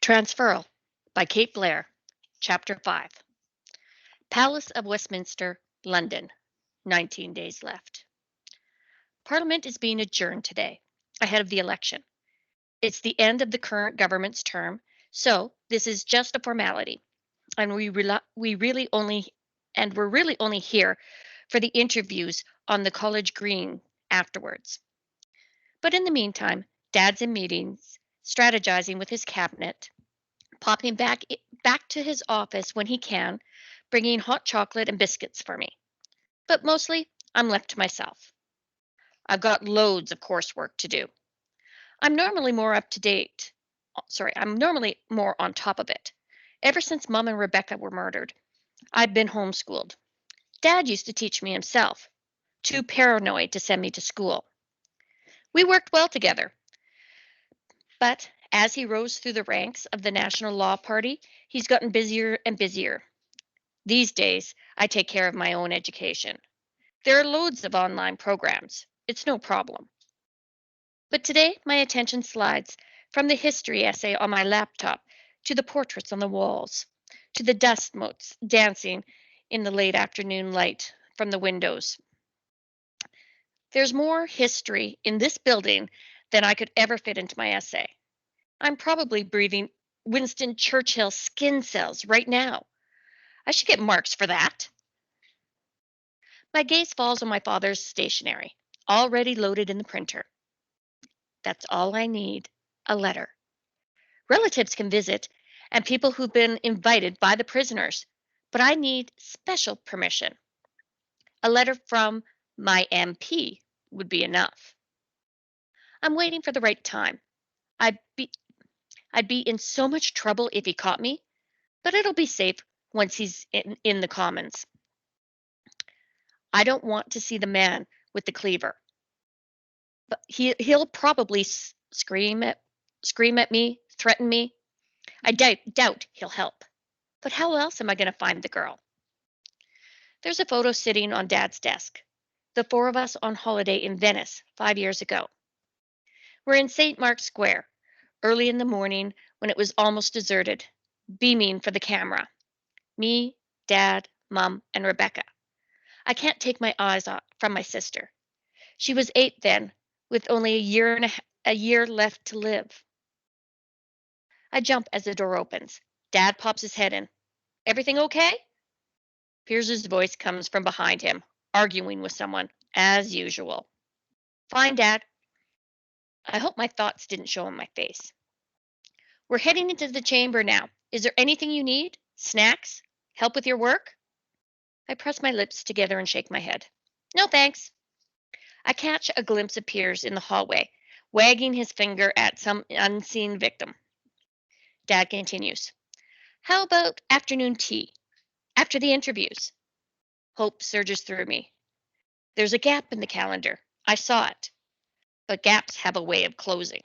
Transferral by Kate Blair, Chapter 5. Palace of Westminster, London, 19 days left. Parliament is being adjourned today, ahead of the election. It's the end of the current government's term, so this is just a formality, and we're really only here for the interviews on the college green afterwards. But in the meantime, Dad's in meetings, strategizing with his cabinet, popping back to his office when he can, bringing hot chocolate and biscuits for me. But mostly, I'm left to myself. I've got loads of coursework to do. I'm normally more up to date. I'm normally more on top of it. Ever since Mom and Rebecca were murdered, I've been homeschooled. Dad used to teach me himself, too paranoid to send me to school. We worked well together, but as he rose through the ranks of the National Law Party, he's gotten busier and busier. These days, I take care of my own education. There are loads of online programs. It's no problem. But today, my attention slides from the history essay on my laptop to the portraits on the walls, to the dust motes dancing in the late afternoon light from the windows. There's more history in this building than I could ever fit into my essay. I'm probably breathing Winston Churchill skin cells right now. I should get marks for that. My gaze falls on my father's stationery, already loaded in the printer. That's all I need, a letter. Relatives can visit, and people who've been invited by the prisoners, but I need special permission. A letter from my MP would be enough. I'm waiting for the right time. I'd be I'd be in so much trouble if he caught me, but it'll be safe once he's in the Commons. I don't want to see the man with the cleaver. But he'll probably scream at me, threaten me. I doubt he'll help. But how else am I going to find the girl? There's a photo sitting on Dad's desk. The four of us on holiday in Venice 5 years ago. We're in St. Mark's Square, early in the morning when it was almost deserted, beaming for the camera. Me, Dad, Mom, and Rebecca. I can't take my eyes off from my sister. She was 8 then, with only a year left to live. I jump as the door opens. Dad pops his head in. Everything okay? Pierce's voice comes from behind him, arguing with someone, as usual. Fine, Dad. I hope my thoughts didn't show on my face. We're heading into the chamber now. Is there anything you need? Snacks? Help with your work? I press my lips together and shake my head. No, thanks. I catch a glimpse of Piers in the hallway, wagging his finger at some unseen victim. Dad continues. How about afternoon tea? After the interviews? Hope surges through me. There's a gap in the calendar. I saw it. But gaps have a way of closing.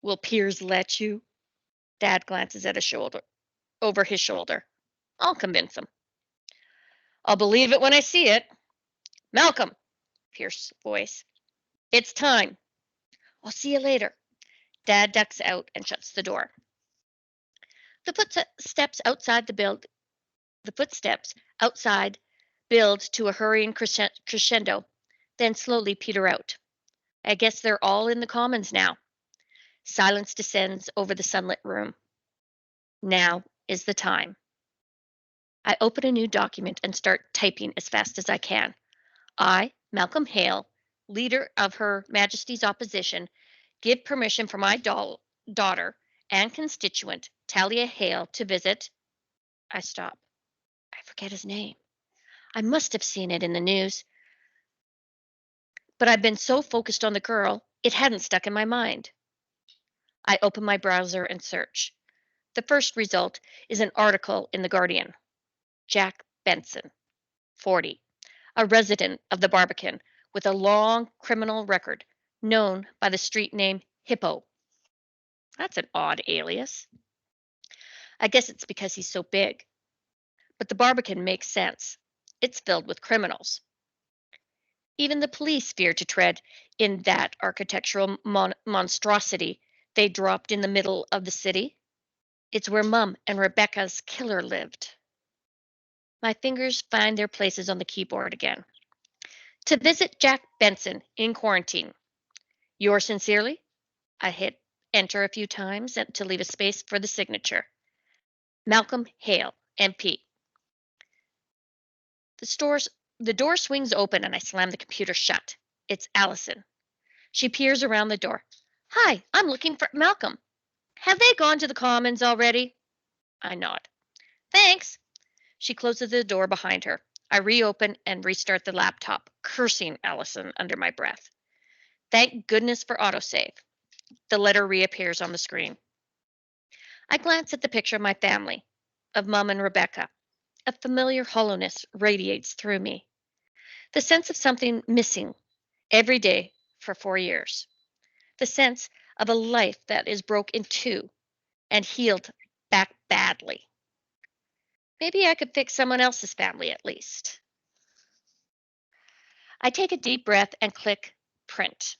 Will Piers let you? Dad glances at over his shoulder. I'll convince him. I'll believe it when I see it. Malcolm, Pierce's voice. It's time. I'll see you later. Dad ducks out and shuts the door. The footsteps outside build to a hurrying crescendo, then slowly peter out. I guess they're all in the Commons now. Silence descends over the sunlit room. Now is the time. I open a new document and start typing as fast as I can. I, Malcolm Hale, leader of Her Majesty's Opposition, give permission for my daughter and constituent, Talia Hale, to visit. I stop. I forget his name. I must have seen it in the news. But I've been so focused on the girl, it hadn't stuck in my mind. I open my browser and search. The first result is an article in The Guardian. Jack Benson, 40, a resident of the Barbican with a long criminal record, known by the street name Hippo. That's an odd alias. I guess it's because he's so big. But the Barbican makes sense. It's filled with criminals. Even the police fear to tread in that architectural monstrosity they dropped in the middle of the city. It's where Mum and Rebecca's killer lived. My fingers find their places on the keyboard again. To visit Jack Benson in quarantine. Yours sincerely. I hit enter a few times to leave a space for the signature. Malcolm Hale, MP. The stores the door swings open and I slam the computer shut. It's Allison. She peers around the door. Hi, I'm looking for Malcolm. Have they gone to the Commons already? I nod. Thanks. She closes the door behind her. I reopen and restart the laptop, cursing Allison under my breath. Thank goodness for autosave. The letter reappears on the screen. I glance at the picture of my family, of Mum and Rebecca. A familiar hollowness radiates through me. The sense of something missing every day for 4 years. The sense of a life that is broke in two and healed back badly. Maybe I could fix someone else's family at least. I take a deep breath and click print.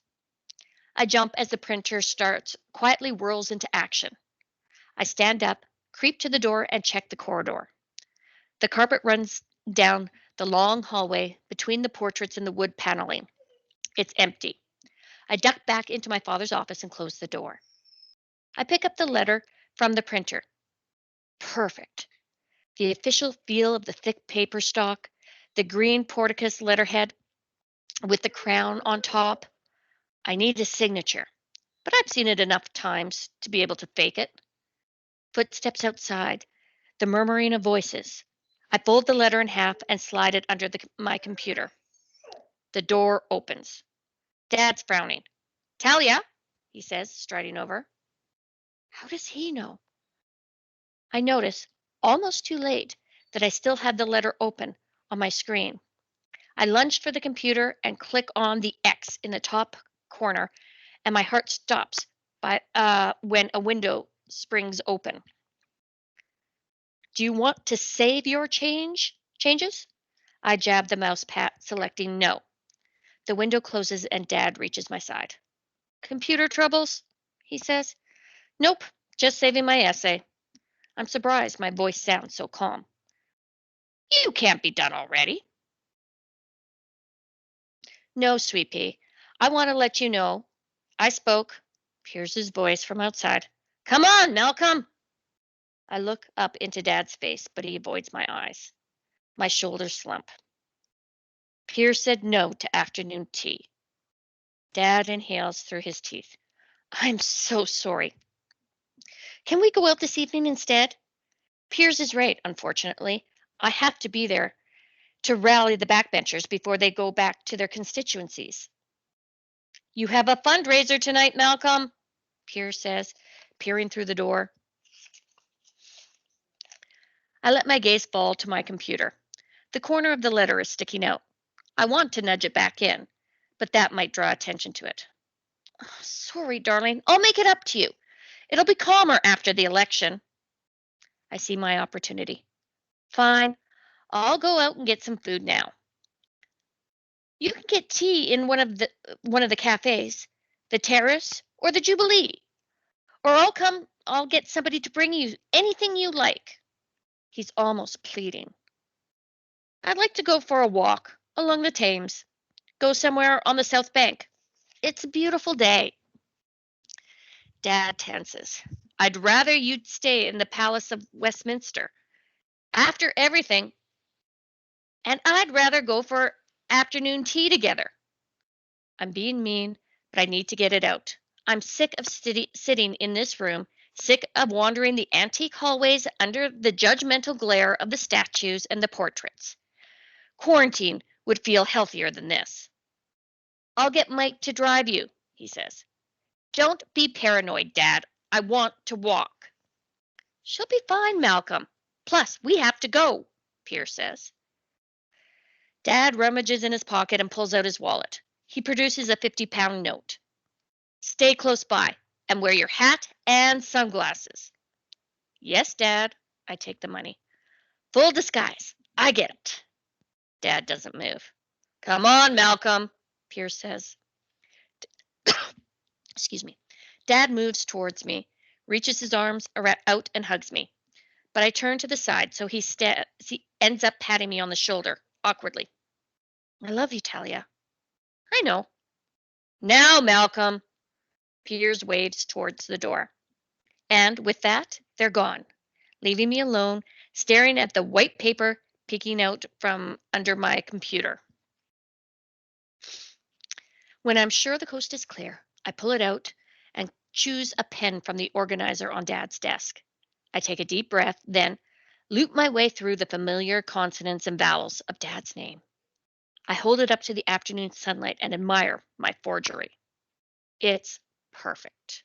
I jump as the printer starts, quietly whirls into action. I stand up, creep to the door, and check the corridor. The carpet runs down the long hallway between the portraits and the wood paneling. It's empty. I duck back into my father's office and close the door. I pick up the letter from the printer. Perfect. The official feel of the thick paper stock, the green porticus letterhead with the crown on top. I need a signature, but I've seen it enough times to be able to fake it. Footsteps outside, the murmuring of voices. I fold the letter in half and slide it under my computer. The door opens. Dad's frowning. Talia, he says, striding over. How does he know? I notice, almost too late, that I still had the letter open on my screen. I lunge for the computer and click on the X in the top corner, and my heart stops when a window springs open. Do you want to save your changes? I jab the mouse pad, selecting no. The window closes and Dad reaches my side. Computer troubles? He says. Nope, just saving my essay. I'm surprised my voice sounds so calm. You can't be done already. No, sweet pea. I want to let you know. I spoke. Pierce's voice from outside. Come on, Malcolm. I look up into Dad's face, but he avoids my eyes. My shoulders slump. Pierce said no to afternoon tea. Dad inhales through his teeth. I'm so sorry. Can we go out this evening instead? Piers is right, unfortunately. I have to be there to rally the backbenchers before they go back to their constituencies. You have a fundraiser tonight, Malcolm, Piers says, peering through the door. I let my gaze fall to my computer. The corner of the letter is sticking out. I want to nudge it back in, but that might draw attention to it. Oh, sorry, darling. I'll make it up to you. It'll be calmer after the election. I see my opportunity. Fine. I'll go out and get some food now. You can get tea in one of the cafes, the Terrace or the Jubilee. Or I'll get somebody to bring you anything you like. He's almost pleading. I'd like to go for a walk along the Thames. Go somewhere on the South Bank. It's a beautiful day. Dad tenses. I'd rather you'd stay in the Palace of Westminster. After everything, and I'd rather go for afternoon tea together. I'm being mean, but I need to get it out. I'm sick of sitting in this room, sick of wandering the antique hallways under the judgmental glare of the statues and the portraits. Quarantine would feel healthier than this. I'll get Mike to drive you, he says. Don't be paranoid, Dad. I want to walk. She'll be fine, Malcolm. Plus, we have to go, Pierce says. Dad rummages in his pocket and pulls out his wallet. He produces a 50-pound note. Stay close by and wear your hat and sunglasses. Yes, Dad. I take the money. Full disguise. I get it. Dad doesn't move. Come on, Malcolm, Pierce says. Excuse me. Dad moves towards me, reaches his arms out and hugs me. But I turn to the side, so he ends up patting me on the shoulder, awkwardly. I love you, Talia. I know. Now, Malcolm. Piers waves towards the door. And with that, they're gone, leaving me alone, staring at the white paper peeking out from under my computer. When I'm sure the coast is clear, I pull it out and choose a pen from the organizer on Dad's desk. I take a deep breath, then loop my way through the familiar consonants and vowels of Dad's name. I hold it up to the afternoon sunlight and admire my forgery. It's perfect.